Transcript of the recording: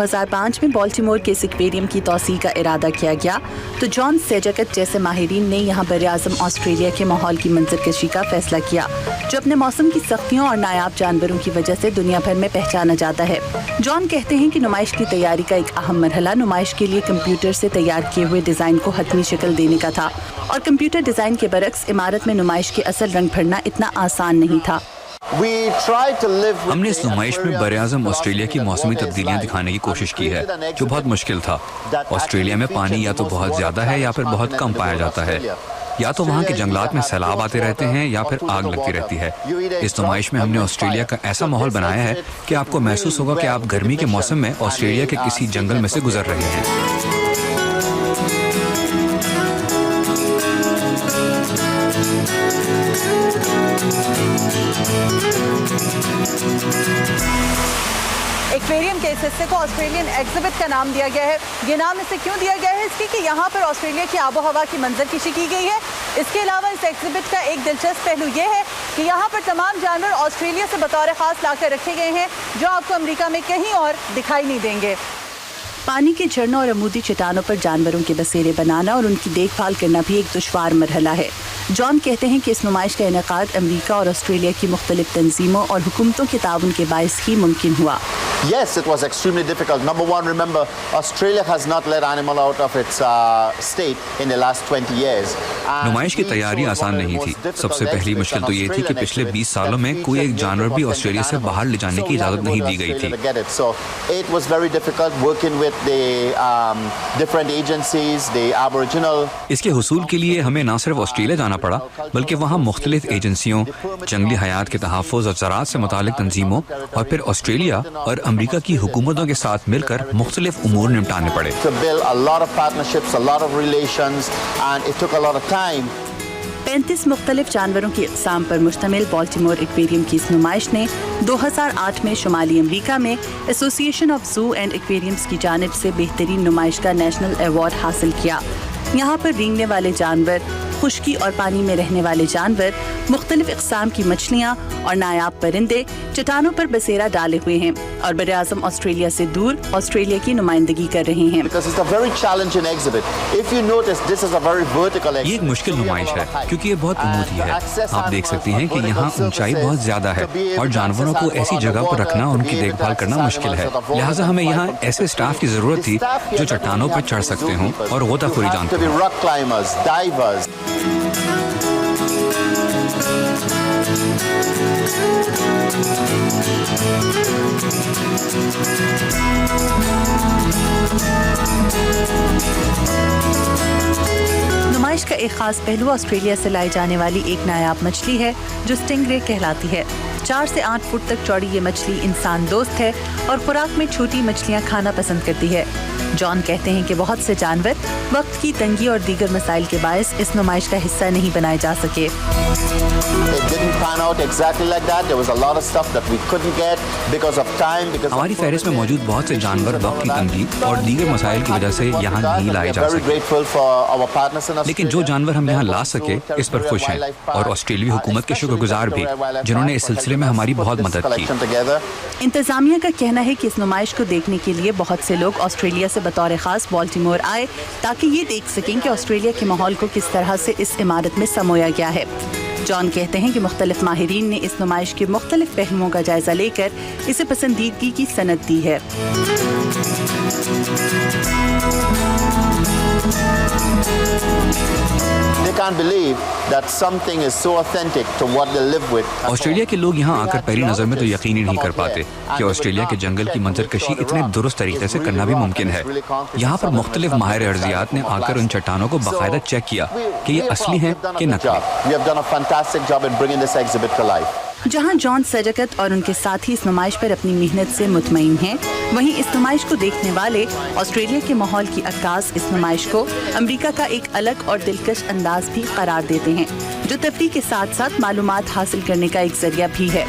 2005 में बाल्टीमोर के इस एक्वेरियम की तौसीह का इरादा किया गया तो जॉन सेजकत जैसे माहिरीन ने यहाँ बरआज़म ऑस्ट्रेलिया के माहौल की मंजरकशी का फैसला किया, जो अपने मौसम की सख्तियों और नायाब जानवरों की वजह से दुनिया भर में पहचाना जाता है। जॉन कहते हैं कि नुमाइश की तैयारी का एक अहम मरहला नुमाइश के लिए कंप्यूटर से तैयार किए हुए डिज़ाइन को हतमी शक्ल देने का था, और कंप्यूटर डिज़ाइन के बरक्स इमारत में नुमाइश के असल रंग भरना इतना आसान नहीं था। हमने इस नुमाइश में बरआज़म ऑस्ट्रेलिया की मौसमी तब्दीलियाँ दिखाने की कोशिश की है, जो बहुत मुश्किल था। ऑस्ट्रेलिया में पानी या तो बहुत ज़्यादा है या फिर बहुत कम पाया जाता है, या तो वहाँ के जंगलात में सैलाब आते रहते हैं या फिर आग लगती रहती है। इस नुमाइश में हमने ऑस्ट्रेलिया का ऐसा माहौल बनाया है कि आपको महसूस होगा कि आप गर्मी के मौसम में ऑस्ट्रेलिया के किसी जंगल में से गुजर रहे हैं। एक्वेरियम के इस हिस्से को ऑस्ट्रेलियन एग्जिबिट का नाम दिया गया है। ये नाम इसे क्यों दिया गया है? इसकी कि यहाँ पर ऑस्ट्रेलिया की आबो हवा की मंजरकशी की गई है। इसके अलावा इस एग्जिबिट का एक दिलचस्प पहलू ये है कि यहाँ पर तमाम जानवर ऑस्ट्रेलिया से बतौर ख़ास लाकर रखे गए हैं, जो आपको अमेरिका में कहीं और दिखाई नहीं देंगे। पानी के झरनों और अमूदी चट्टानों पर जानवरों के बसेरे बनाना और उनकी देखभाल करना भी एक दुश्वार मरहला है। जॉन कहते हैं कि इस नुमाइश का इनेकाद अमेरिका और ऑस्ट्रेलिया की मुख्तलिफ तंजीमों और हुकूमतों के ताउन के बाइस ही मुमकिन हुआ। Yes, it was extremely difficult. Number one, remember, Australia has not let animal out of its state in the last 20 years. नुमाइश की तैयारी आसान नहीं थी। सबसे पहली मुश्किल तो ये थी कि पिछले 20 सालों में कोई एक जानवर भी ऑस्ट्रेलिया से बाहर ले जाने की इजाज़त नहीं दी गई थी। So it was very difficult working with the different agencies, the Aboriginal. इसके हुसूल के लिए हमें न सिर्फ ऑस्ट्रेलिया जाना पड़ा, बल्कि वहाँ मुख्तलिफ एजेंसियों, जंगली हयात के तहफ़्फ़ुज़ और ज़राअत से मुतालिक तंजीमों और फिर ऑस्ट्रेलिया और अमेरिका की हुकूमतों के साथ मिलकर मुख्तलिफ उमूर निपटाने पड़े। 35 मुख्तलिफ जानवरों की इक़साम पर मुश्तमिल बाल्टीमोर एक्वेरियम की इस नुमाइश ने 2008 में शुमाली अमरीका में association of zoo and aquariums की जानिब से बेहतरीन नुमाइश का नेशनल अवार्ड हासिल किया। यहाँ पर रेंगने वाले जानवर, खुश्की और पानी में रहने वाले जानवर, मुख्तलिफ इक़साम की मछलियाँ और नायाब परिंदे चट्टानों पर बसेरा डाले हुए हैं और बरआज़म ऑस्ट्रेलिया से दूर ऑस्ट्रेलिया की नुमाइंदगी कर रहे हैं। ये एक मुश्किल नुमाइश है क्योंकि ये बहुत उमूदी है। आप देख सकते हैं कि यहाँ ऊंचाई बहुत ज्यादा है और जानवरों को ऐसी जगह पर रखना और उनकी देखभाल करना मुश्किल है। लिहाजा हमें यहाँ ऐसे स्टाफ की जरूरत थी जो चट्टानों पर चढ़ सकते हों और गोताखोरी जानते हों। नुमाइश का एक खास पहलू ऑस्ट्रेलिया से लाई जाने वाली एक नायाब मछली है जो स्टिंगरे कहलाती है। 4 से 8 फुट तक चौड़ी ये मछली इंसान दोस्त है और खुराक में छोटी मछलियाँ खाना पसंद करती है। जॉन कहते हैं कि बहुत से जानवर वक्त की तंगी और दीगर मसाइल के बायस इस नुमाइश का हिस्सा नहीं बनाए जा सके। हमारी फहरिस्त में मौजूद बहुत से जानवर वक्त की तंगी और दीगर मसाइल की वजह से यहाँ नहीं लाए जा सके, लेकिन जो जानवर हम यहाँ ला सके इस पर खुश हैं और ऑस्ट्रेलियाई हुकूमत के शुक्रगुजार भी, जिन्होंने इस सिलसिले में हमारी बहुत मदद की। इंतजामिया का कहना है कि इस नुमाइश को देखने के लिए बहुत से लोग ऑस्ट्रेलिया से बतौर खास बाल्टीमोर आए ताकि ये देख सकें कि ऑस्ट्रेलिया के माहौल को किस तरह से इस इमारत में समोया गया है। जॉन कहते हैं कि मुख्तलिफ माहिरीन ने इस नुमाइश के मुख्तलिफ पहलुओं का जायजा लेकर इसे पसंदीदगी की सनद दी है। ऑस्ट्रेलिया के लोग यहाँ आकर पहली नज़र में तो यकीन ही नहीं कर पाते कि ऑस्ट्रेलिया के जंगल की मंजरकशी इतने दुरुस्त तरीके से करना भी मुमकिन है। यहाँ पर मुख्तलिफ माहिर अर्जियात ने आकर उन चट्टानों को बाकायदा चेक किया कि ये असली हैं कि नकली। जहाँ जॉन सेजकत और उनके साथी इस नुमाइश पर अपनी मेहनत से मुतमईन हैं, वहीं इस नुमाइश को देखने वाले ऑस्ट्रेलिया के माहौल की अक्कास इस नुमाइश को अमेरिका का एक अलग और दिलकश अंदाज भी करार देते हैं, जो तफरीह के साथ साथ मालूमात हासिल करने का एक जरिया भी है।